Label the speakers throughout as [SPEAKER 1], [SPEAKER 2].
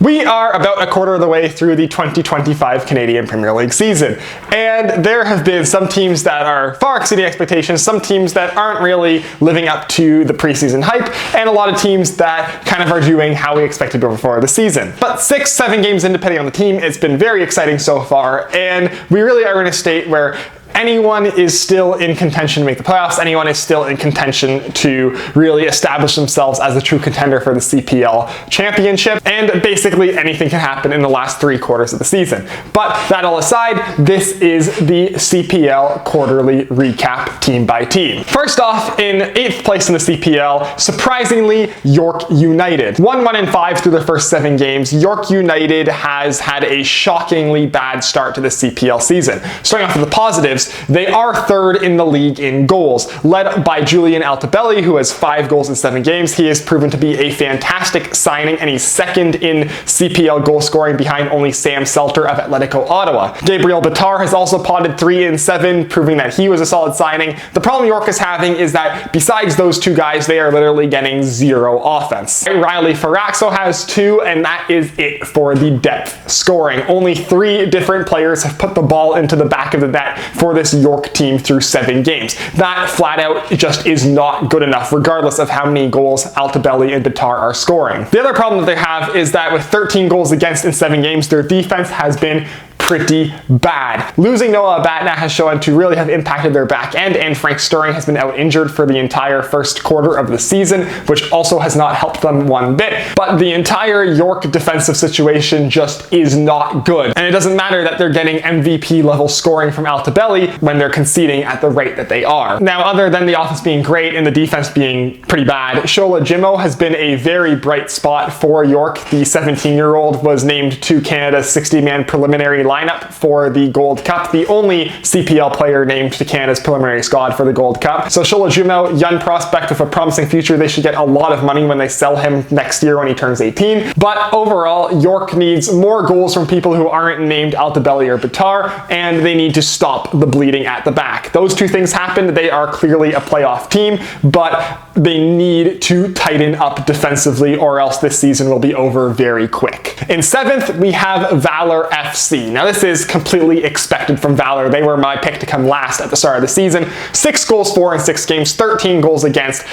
[SPEAKER 1] We are about a quarter of the way through the 2025 Canadian Premier League season, and there have been some teams that are far exceeding expectations, some teams that aren't really living up to the preseason hype, and a lot of teams that kind of are doing how we expected before the season. But 6-7 games in, depending on the team, it's been very exciting so far, and we really are in a state where anyone is still in contention to make the playoffs. Anyone is still in contention to really establish themselves as a true contender for the CPL championship. And basically anything can happen in the last 3 quarters of the season. But that all aside, this is the CPL quarterly recap team by team. First off, in 8th place in the CPL, surprisingly, York United. 1-1-5 through their first 7 games. York United has had a shockingly bad start to the CPL season. Starting off with the positives, they are 3rd in the league in goals, led by Julian Altobelli, who has 5 goals in 7 games. He has proven to be a fantastic signing, and he's 2nd in CPL goal scoring behind only Sam Selter of Atletico Ottawa. Gabriel Bitar has also potted 3 in 7, proving that he was a solid signing. The problem York is having is that besides those 2 guys, they are literally getting 0 offense. Riley Faraxo has 2, and that is it for the depth scoring. Only 3 different players have put the ball into the back of the net for this York team through 7 games. That flat out just is not good enough, regardless of how many goals Altobelli and Bitar are scoring. The other problem that they have is that with 13 goals against in 7 games, their defense has been pretty bad. Losing Noah Batna has shown to really have impacted their back end, and Frank Stirring has been out injured for the entire first quarter of the season, which also has not helped them one bit. But the entire York defensive situation just is not good. And it doesn't matter that they're getting MVP level scoring from Altobelli when they're conceding at the rate that they are. Now, other than the offense being great and the defense being pretty bad, Shola Jimmo has been a very bright spot for York. The 17-year-old was named to Canada's 60-man preliminary lineup for the Gold Cup, the only CPL player named to Canada's preliminary squad for the Gold Cup. So Shola Jimmo, young prospect with a promising future. They should get a lot of money when they sell him next year when he turns 18. But overall, York needs more goals from people who aren't named Altobelli or Bitar, and they need to stop the bleeding at the back. Those 2 things happen. They are clearly a playoff team, but they need to tighten up defensively, or else this season will be over very quick. In 7th, we have Valour FC. Now, this is completely expected from Valour. They were my pick to come last at the start of the season. 6 goals for in 6 games, 13 goals against.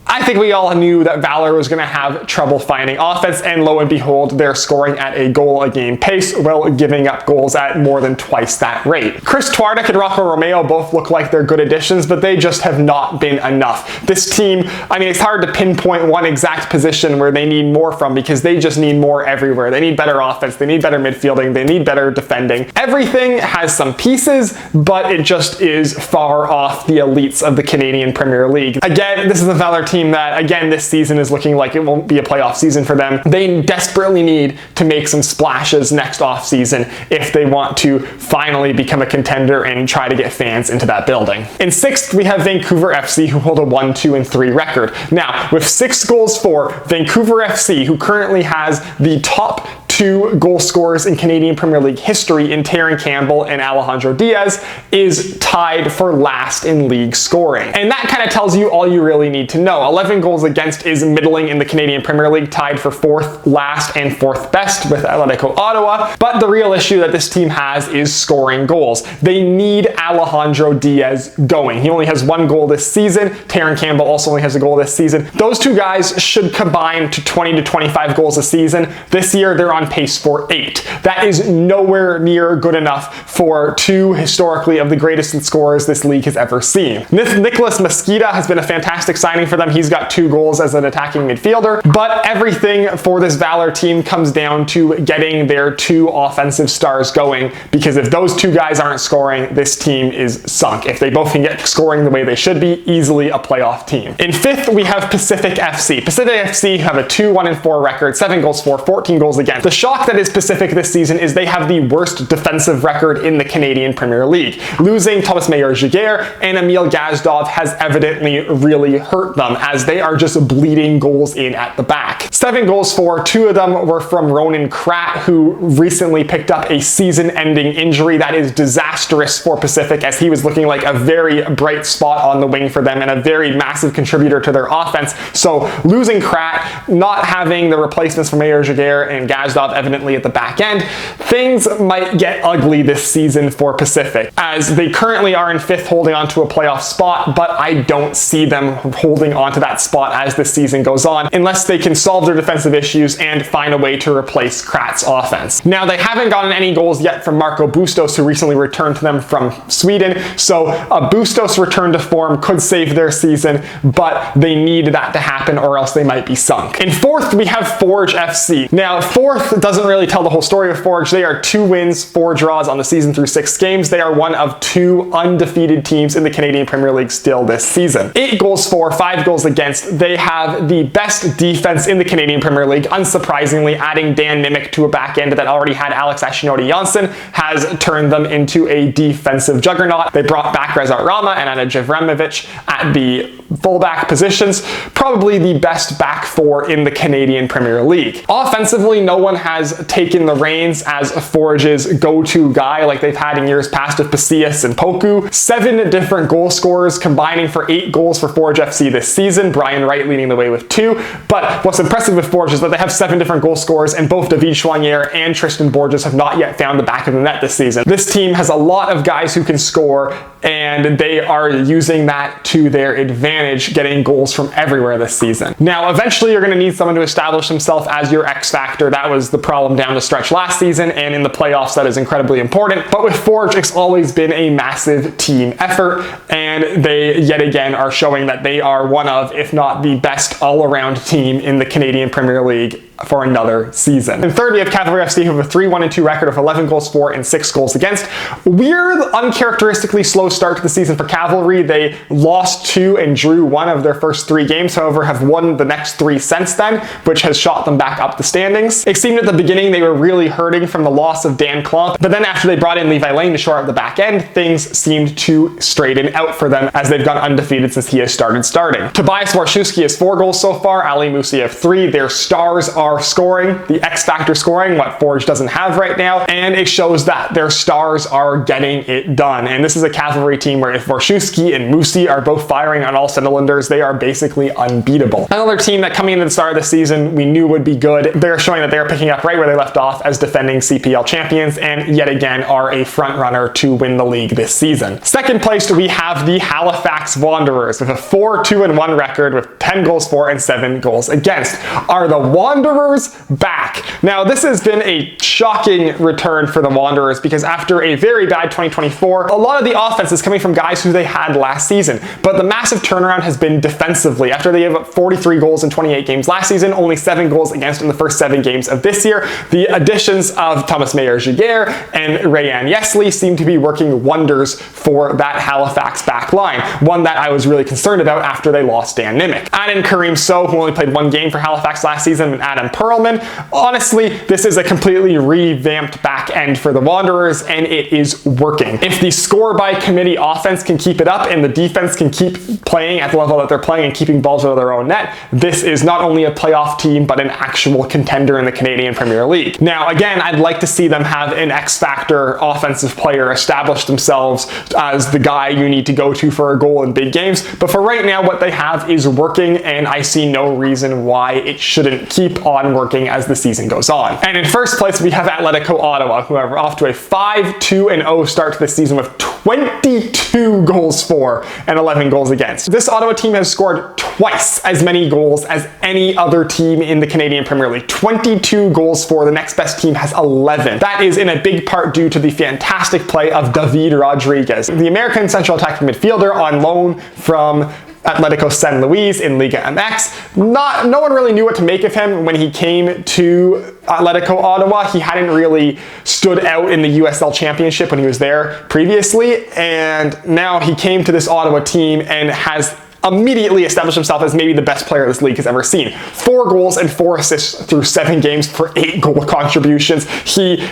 [SPEAKER 1] I think we all knew that Valour was going to have trouble finding offense, and lo and behold, they're scoring at a goal-a-game pace while giving up goals at more than twice that rate. Chris Twardek and Rocco Romeo both look like they're good additions, but they just have not been enough. This team, I mean, it's hard to pinpoint one exact position where they need more from, because they just need more everywhere. They need better offense, they need better midfielding, they need better defending. Everything has some pieces, but it just is far off the elites of the Canadian Premier League. Again, this is a Valour team that, again, this season is looking like it won't be a playoff season for them. They desperately need to make some splashes next off season if they want to finally become a contender and try to get fans into that building. In 6th, we have Vancouver FC, who hold a 1-2-3 record. Now, with 6 goals for, Vancouver FC, who currently has the top 2 goal scorers in Canadian Premier League history in Taron Campbell and Alejandro Diaz, is tied for last in league scoring. And that kind of tells you all you really need to know. 11 goals against is middling in the Canadian Premier League, tied for 4th last and 4th best with Atletico Ottawa. But the real issue that this team has is scoring goals. They need Alejandro Diaz going. He only has 1 goal this season. Taron Campbell also only has a goal this season. Those 2 guys should combine to 20 to 25 goals a season. This year, they're on pace for 8. That is nowhere near good enough for 2 historically of the greatest scorers this league has ever seen. Nicholas Mosqueda has been a fantastic signing for them. He's got 2 goals as an attacking midfielder, but everything for this Valour team comes down to getting their 2 offensive stars going, because if those 2 guys aren't scoring, this team is sunk. If they both can get scoring the way they should be, easily a playoff team. In 5th, we have Pacific FC. Pacific FC have a 2-1-4 record, 7 goals for, 14 goals against. The shock that is Pacific this season is they have the worst defensive record in the Canadian Premier League. Losing Thomas Meyer-Giguère and Emil Gazdov has evidently really hurt them, as they are just bleeding goals in at the back. 7 goals for, 2 of them were from Ronan Kratt, who recently picked up a season-ending injury that is disastrous for Pacific, as he was looking like a very bright spot on the wing for them and a very massive contributor to their offense. So losing Kratt, not having the replacements for Meyer-Giguère and Gazdov of evidently at the back end, things might get ugly this season for Pacific, as they currently are in 5th holding on to a playoff spot, but I don't see them holding on to that spot as the season goes on, unless they can solve their defensive issues and find a way to replace Kratz's offense. Now, they haven't gotten any goals yet from Marco Bustos, who recently returned to them from Sweden, so a Bustos return to form could save their season, but they need that to happen or else they might be sunk. In 4th, we have Forge FC. Now, 4th doesn't really tell the whole story of Forge. They are 2 wins, 4 draws on the season through 6 games. They are one of 2 undefeated teams in the Canadian Premier League still this season. 8 goals for, 5 goals against. They have the best defense in the Canadian Premier League. Unsurprisingly, adding Dan Nimick to a back end that already had Alex Ashinoti-Janssen has turned them into a defensive juggernaut. They brought back Rezat Rama and Ana Jevremovic at the fullback positions, probably the best back 4 in the Canadian Premier League. Offensively, no one has taken the reins as Forge's go-to guy like they've had in years past with Pasillas and Poku. 7 different goal scorers combining for 8 goals for Forge FC this season, Brian Wright leading the way with 2, but what's impressive with Forge is that they have 7 different goal scorers, and both David Choinière and Tristan Borges have not yet found the back of the net this season. This team has a lot of guys who can score, and they are using that to their advantage, getting goals from everywhere this season. Now, eventually you're going to need someone to establish himself as your X factor. That was the problem down the stretch last season, and in the playoffs that is incredibly important. But with Forge, it's always been a massive team effort, and they yet again are showing that they are one of, if not the best all-around team in the Canadian Premier League for another season. In 3rd, we have Cavalry FC, who have a 3-1-2 record of 11 goals for and 6 goals against. Weird, uncharacteristically slow start to the season for Cavalry. They lost 2 and drew 1 of their first 3 games, however have won the next 3 since then, which has shot them back up the standings. It seemed at the beginning they were really hurting from the loss of Dan Klomp, but then after they brought in Levi Lane to shore up the back end, things seemed to straighten out for them as they've gone undefeated since he has started. Tobias Warszewski has 4 goals so far, Ali Musi have 3. Their stars are scoring, the X factor scoring, what Forge doesn't have right now, and it shows that their stars are getting it done. And this is a Cavalry team where if Warszewski and Musi are both firing on all cylinders, they are basically unbeatable. Another team that coming into the start of the season we knew would be good. They're showing that they're picking up right where they left off as defending CPL champions, and yet again are a front runner to win the league this season. 2nd place, we have the Halifax Wanderers with a 4-2-1 record with 10 goals for and 7 goals against. Are the Wanderers back? Now, this has been a shocking return for the Wanderers because after a very bad 2024, a lot of the offense is coming from guys who they had last season, but the massive turnaround has been defensively. After they gave up 43 goals in 28 games last season, only 7 goals against in the first 7 games of this year. The additions of Thomas Meyer-Giguère and Rayan Yesley seem to be working wonders for that Halifax back line, one that I was really concerned about after they lost Dan Nimick. Add in Kareem So, who only played 1 game for Halifax last season, and Adam Perlman. Honestly, this is a completely revamped back end for the Wanderers, and it is working. If the score by committee offense can keep it up and the defense can keep playing at the level that they're playing and keeping balls out of their own net, this is not only a playoff team, but an actual contender in the Canadian Premier League. Now, again, I'd like to see them have an X-factor offensive player establish themselves as the guy you need to go to for a goal in big games, but for right now, what they have is working, and I see no reason why it shouldn't keep on working as the season goes on. And in 1st place, we have Atletico Ottawa, who are off to a 5-2-0 start to the season with 22 goals for and 11 goals against. This Ottawa team has scored twice as many goals as any other team in the Canadian Premier League. 22 goals for, the next best team has 11. That is in a big part due to the fantastic play of David Rodriguez, the American central attacking midfielder on loan from Atletico San Luis in Liga MX. No one really knew what to make of him when he came to Atletico Ottawa. He hadn't really stood out in the USL Championship when he was there previously, and now he came to this Ottawa team and has immediately established himself as maybe the best player this league has ever seen. 4 goals and 4 assists through 7 games for 8 goal contributions. He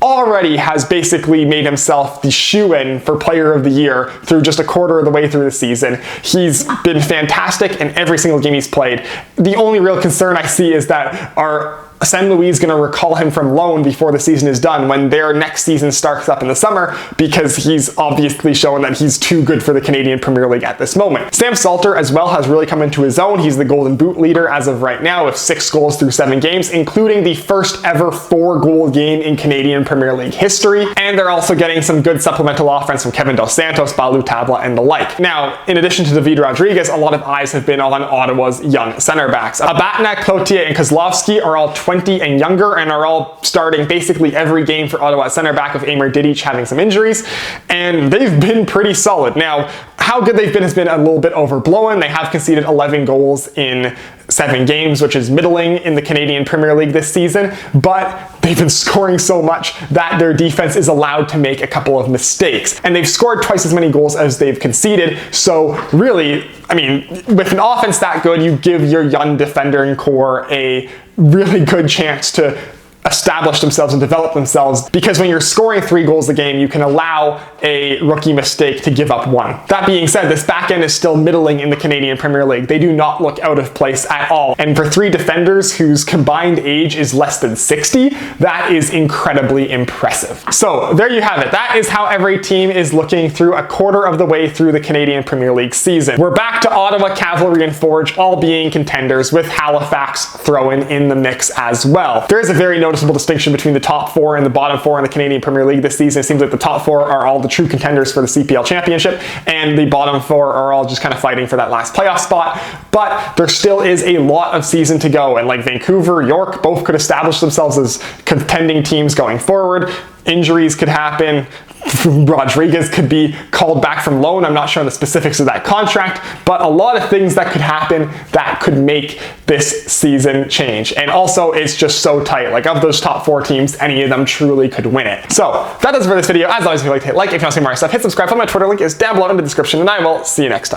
[SPEAKER 1] already has basically made himself the shoo-in for Player of the Year through just a quarter of the way through the season. He's been fantastic in every single game he's played. The only real concern I see is that our San Luis going to recall him from loan before the season is done when their next season starts up in the summer, because he's obviously shown that he's too good for the Canadian Premier League at this moment. Sam Salter as well has really come into his own. He's the Golden Boot leader as of right now with 6 goals through 7 games, including the first ever 4-goal game in Canadian Premier League history. And they're also getting some good supplemental offense from Kevin Dos Santos, Balu Tabla, and the like. Now, in addition to David Rodriguez, a lot of eyes have been on Ottawa's young center backs. Abatna, Cloutier, and Kozlovsky are all 20 and younger and are all starting basically every game for Ottawa center back, with Amir Didic having some injuries, and they've been pretty solid. Now, how good they've been has been a little bit overblown. They have conceded 11 goals in 7 games, which is middling in the Canadian Premier League this season, but they've been scoring so much that their defense is allowed to make a couple of mistakes. And they've scored twice as many goals as they've conceded, so really, I mean, with an offense that good, you give your young defending core a really good chance to establish themselves and develop themselves, because when you're scoring 3 goals a game, you can allow a rookie mistake to give up 1. That being said, this back end is still middling in the Canadian Premier League. They do not look out of place at all. And for 3 defenders whose combined age is less than 60, that is incredibly impressive. So there you have it. That is how every team is looking through a quarter of the way through the Canadian Premier League season. We're back to Ottawa, Cavalry, and Forge all being contenders, with Halifax thrown in the mix as well. There is a very noticeable distinction between the top 4 and the bottom 4 in the Canadian Premier League this season. It seems like the top 4 are all the true contenders for the CPL Championship, and the bottom 4 are all just kind of fighting for that last playoff spot. But there still is a lot of season to go, and like Vancouver, York, both could establish themselves as contending teams going forward. Injuries could happen. Rodriguez could be called back from loan. I'm not sure on the specifics of that contract, but a lot of things that could happen that could make this season change. And also, it's just so tight. Like, of those top 4 teams, any of them truly could win it. So that does it for this video. As always, if you like to hit like, if you want to see more stuff, hit subscribe. My Twitter link is down below in the description, and I will see you next time.